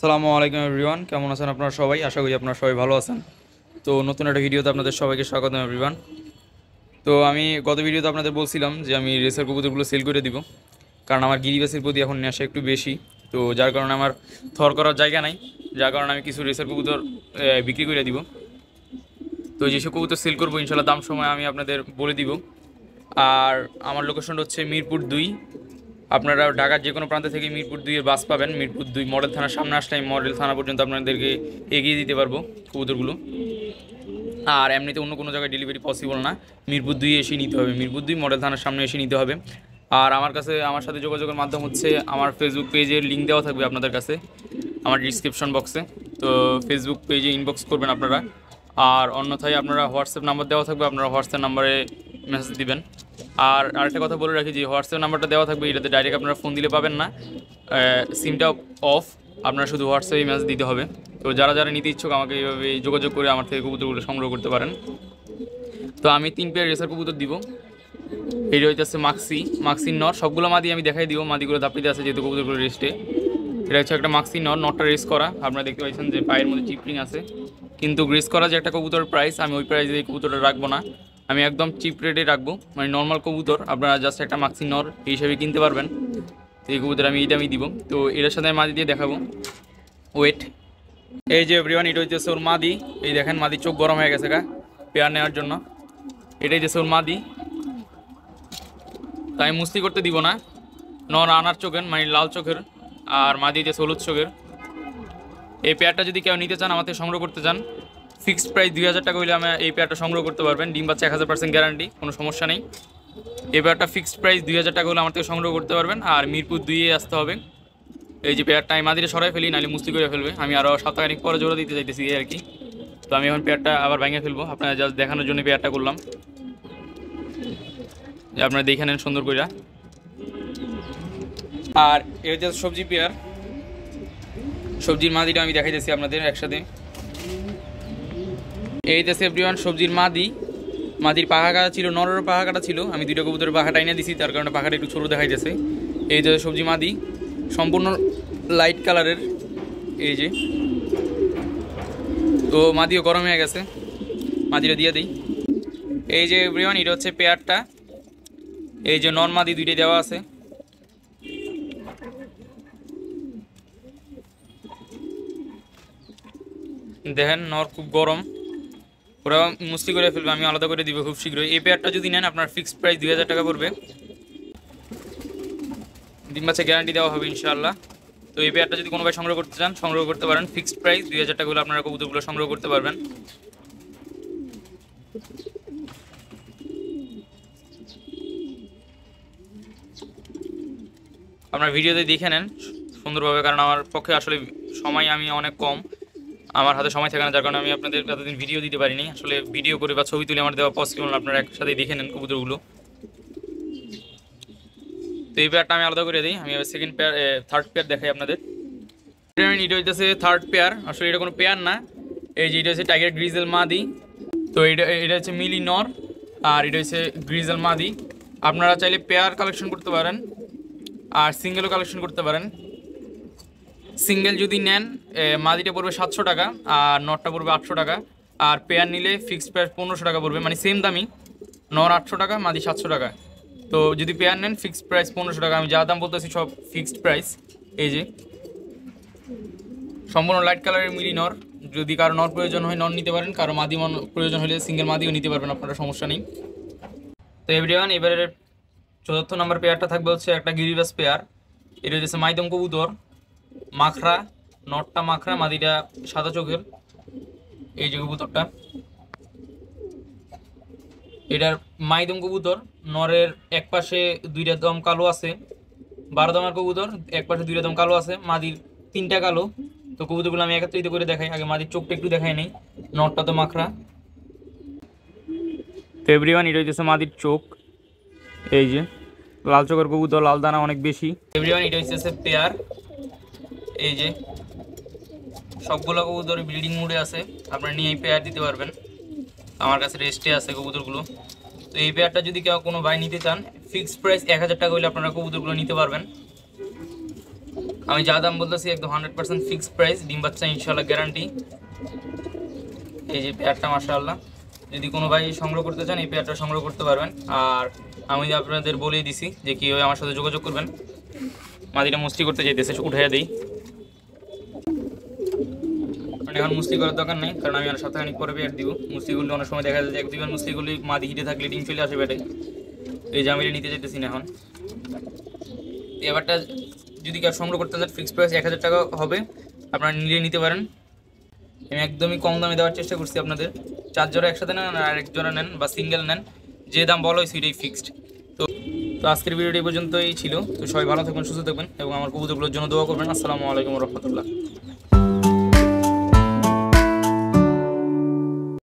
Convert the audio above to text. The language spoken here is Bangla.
আসসালামু আলাইকুম এভরিওয়ান, কেমন আছেন আপনারা সবাই? আশা করি আপনারা সবাই ভালো আছেন। তো নতুন একটা ভিডিওতে আপনাদের সবাইকে স্বাগতম এভরিওয়ান। তো আমি গত ভিডিওতে আপনাদের বলছিলাম যে আমি রেসার কবুতরগুলো সেল করে দিব, কারণ আমার গিরিবাসের প্রতি এখন নেশা একটু বেশি। তো যার কারণে আমার থর করার জায়গা নাই, যার কারণে আমি কিছু রেসার কবুতর বিক্রি করে দিব। তো যেসব কবুতর সেল করবো ইনশাল্লাহ দাম সময় আমি আপনাদের বলে দিব। আর আমার লোকেশনটা হচ্ছে মিরপুর 2। আপনারা ঢাকার যে কোনো প্রান্ত থেকে মিরপুর 2-এর বাস পাবেন। মিরপুর 2 মডেল থানার সামনে আসলে আমি মডেল থানা পর্যন্ত আপনাদেরকে এগিয়ে দিতে পারবো কবুতরগুলো। আর এমনিতে অন্য কোনো জায়গায় ডেলিভারি পসিবল না, মিরপুর 2 এসে নিতে হবে, মিরপুর 2 মডেল থানার সামনে এসে নিতে হবে। আর আমার সাথে যোগাযোগের মাধ্যম হচ্ছে আমার ফেসবুক পেজের লিঙ্ক দেওয়া থাকবে আপনাদের কাছে আমার ডিসক্রিপশন বক্সে। তো ফেসবুক পেজে ইনবক্স করবেন আপনারা। আর অন্যথায় আপনারা হোয়াটসঅ্যাপ নাম্বার দেওয়া থাকবে, আপনারা হোয়াটসঅ্যাপ নাম্বারে মেসেজ দিবেন। আর আরেকটা কথা বলে রাখি যে হোয়াটসঅ্যাপ নাম্বারটা দেওয়া থাকবে, এটাতে ডাইরেক্ট আপনারা ফোন দিলে পাবেন না, সিমটা অফ, আপনারা শুধু হোয়াটসঅ্যাপে মেসেজ দিতে হবে। তো যারা যারা নিতে ইচ্ছুক আমাকে এইভাবে যোগাযোগ করে আমার থেকে কবুতরগুলো সংগ্রহ করতে পারেন। তো আমি 3 পেয়ার রেসার কবুতর দিব। এইটা হচ্ছে মাক্সির নর, সবগুলো মাদি আমি দেখাই দিব, মাদিগুলো দাপিতে আছে যেহেতু কবুতরগুলো রেস্টে। এটা হচ্ছে একটা মাক্সির নরটা রেস করা, আপনারা দেখতে পাচ্ছেন যে পায়ের মধ্যে চিপরিং আছে। কিন্তু রেস করা যে একটা কবুতর প্রাইস, আমি ওই প্রাইসে এই কবুতরটা রাখবো না, আমি একদম চিপ রেটে রাখবো। মানে নর্মাল কবুতর আপনারা জাস্ট একটা মাক্সির নর এই হিসেবে কিনতে পারবেন। তো এই কবুতর আমি এইটা দিব। তো এটার সাথে মাদি দিয়ে দেখাবো। ওয়েট, এই যে এভরিওয়ান, এটা হচ্ছে ওর মাদি। এই দেখেন মাদির চোখ গরম হয়ে গেছে গা পেয়ার নেওয়ার জন্য। এটাই যে ওর মাদি। তাই আমি মুস্তি করতে দিব না, নর আনার চোখের মানে লাল চোখের, আর মাদি যে হলুদ চোখের। এই পেয়ারটা যদি কেউ নিতে চান, আমার থেকে সংগ্রহ করতে চান, ফিক্সড প্রাইস 2000 টাকা হইলে আমি এই পেয়ারটা সংগ্রহ করতে পারবেন। ডিম বাচ্চা 1000% গ্যারান্টি, কোনো সমস্যা নেই। এই পেয়ারটা ফিক্সড প্রাইস 2000 টাকা হলে আমার থেকে সংগ্রহ করতে পারবেন। আর মিরপুর 2-এ আসতে হবে। এই যে পেয়ারটা আমি মাদিরে সরাই ফেলি, নাহলে মুস্তি করে ফেলবে। আমি আরও সপ্তাহখানিক পরে জোড়া দিতে চাইতেছি আর কি। তো আমি এখন পেয়ারটা আবার ভেঙে ফেলবো, আপনারা জাস্ট দেখানোর জন্য পেয়ারটা করলাম, যে আপনারা দেখে নেন সুন্দর করে। আর এই যে সবজি পেয়ার, সবজির মাদিটা আমি দেখাইতেছি আপনাদের একসাথে। এই যে এভরিওয়ান সবজির মাদির পাখা কাটা ছিল, নরেরও পাখা কাটা ছিল, আমি দুইটা কবুতরের পাখা টাইনা দিছি, তার কারণে পাখাটা একটু ছোটো দেখাইতেছে। এই যে সবজি মাদি, সম্পূর্ণ লাইট কালারের। এই যে তো মাদিও গরম হয়ে গেছে, মাদিটা দিয়ে দিই। এই যে এভরিওয়ান, এটা হচ্ছে পেয়ারটা। এই যে নন মাদি দুইটাই দেওয়া আছে। দেখেন নর খুব গরম, ওরা মুস্তি করে ফেলবে, আমি আলাদা করে দিব খুব শীঘ্রই। এই পেয়ারটা যদি নেন আপনার ফিক্সড প্রাইস 2000 টাকা পড়বে, ডিম বাচ্চা গ্যারান্টি দেওয়া হবে ইনশাআল্লাহ। তো এই পেয়ারটা যদি কোনো ভাই সংগ্রহ করতে চান সংগ্রহ করতে পারেন, ফিক্সড প্রাইস 2000 টাকা হলে আপনারা কবুতরগুলো সংগ্রহ করতে পারবেন। আপনার ভিডিওতে দেখে নেন সুন্দরভাবে, কারণ আমার পক্ষে আসলে সময় আমি অনেক কম, আমার হাতে সময় থাকে না, যার কারণে আমি আপনাদের এতদিন ভিডিও দিতে পারিনি। আসলে ভিডিও করে বা ছবি তুলে আমার দেওয়া পসিবল না, আপনারা একসাথে দেখে নেন কবুতরগুলো। তো এই পেয়ারটা আমি আলাদা করে দিই, আমি থার্ড পেয়ার দেখাই আপনাদের। এটা হচ্ছে থার্ড পেয়ার, আসলে এটা কোনো পেয়ার না। এই যে এটা হচ্ছে টাইগার গ্রিজেল মাদি। তো এটা হচ্ছে মিলি নর, আর এটা হচ্ছে গ্রিজেল মাদি। আপনারা চাইলে পেয়ার কালেকশন করতে পারেন আর সিঙ্গেলও কালেকশন করতে পারেন। সিঙ্গেল যদি নেন মাদিটা পড়বে 700 টাকা আর নরটা পড়বে 800 টাকা। আর পেয়ার নিলে ফিক্সড প্রাইস 1500 টাকা পড়বে, মানে সেম দামই, নর 800 টাকা মাদি 700 টাকা। তো যদি পেয়ার নেন ফিক্সড প্রাইস 1500 টাকা। আমি যা দাম বলতেছি সব ফিক্সড প্রাইস। এই যে সম্পূর্ণ লাইট কালারের মিলি নর, যদি কারো নর প্রয়োজন হয় নর নিতে পারেন, কারো মাদি প্রয়োজন হলে সিঙ্গেল মাদিও নিতে পারবেন, আপনারা সমস্যা নেই। তো এভরিওয়ান, এবারে 4র্থ নম্বর পেয়ারটা থাকবে হচ্ছে একটা গিরিবাস পেয়ার। এটা হচ্ছে মাইদম কবুতর, মাখরা, নটটা মাখরা, মাদিটা সাদা চোখের। এই যে কবুতরটা, এটার মাইদম কবুতর, নরের এক পাশে 2টা দম কালো আছে, 12 দমের কবুতর, এক পাশে 2টা দম কালো আছে, মাদির 3টা কালো। তো কবুতরগুলো আমি একত্রিত করে দেখাই, আগে মাদির চোখটা একটু দেখাই নেই। নটটা তো মাখরা। তো এভরিওয়ান, এটা হচ্ছে মাদির চোখ। এই যে লাল চোখের কবুতর, লাল দানা অনেক বেশি। এভরিওয়ান, এটা হচ্ছে পেয়ার। এই যে সবগুলো কবুতর ব্রিডিং মুডে আছে, আপনারা নিয়ে এই পেয়ার দিতে পারবেন, আমার কাছে রেস্টে আছে কবুতরগুলো। তো এই পেয়ারটা যদি কেউ কোনো ভাই নিতে চান, ফিক্সড প্রাইস 1000 টাকা হলে আপনারা কবুতরগুলো নিতে পারবেন। আমি যা দাম বলতেছি একদম 100% ফিক্সড প্রাইস, ডিম বাচ্চা ইনশাল্লাহ গ্যারান্টি। এই যে পেয়ারটা মাশাআল্লাহ, যদি কোনো ভাই সংগ্রহ করতে চান এই পেয়ারটা সংগ্রহ করতে পারবেন। আর আমি আপনাদের বলেই দিছি যে কীভাবে আমার সাথে যোগাযোগ করবেন। মাদিটা মুস্তি করতে চাইতেছে, উঠাইয়া দিই, কারণ এখন মুসলি করার দরকার নেই, কারণ আমি আর সপ্তাহখানিক পরে পেয়ার দিব। মুসলি করলে অনেক সময় দেখা যায় যে 1-2 বার মুসলি করলে মাদি হিটে থাকলে ডিম চলে আসে পেটে, এই জামিলে নিতে যেতেছি না এখন। এবারটা যদি কেউ সংগ্রহ করতে চান ফিক্সড প্রাইস 1000 টাকা হবে, আপনারা নিলে নিতে পারেন। আমি একদমই কম দামে দেওয়ার চেষ্টা করছি আপনাদের। 4 জোড়া একসাথে নেন আর 1 জোড়া নেন বা সিঙ্গেল নেন, যে দাম বলা হয়েছে এটাই ফিক্সড। তো তো আজকের ভিডিওটি পর্যন্তই ছিল। তো সবাই ভালো থাকবেন, সুস্থ থাকবেন এবং আমার কবুতরগুলোর জন্য দোয়া করবেন। আসসালামু আলাইকুম রহমতুল্লাহ।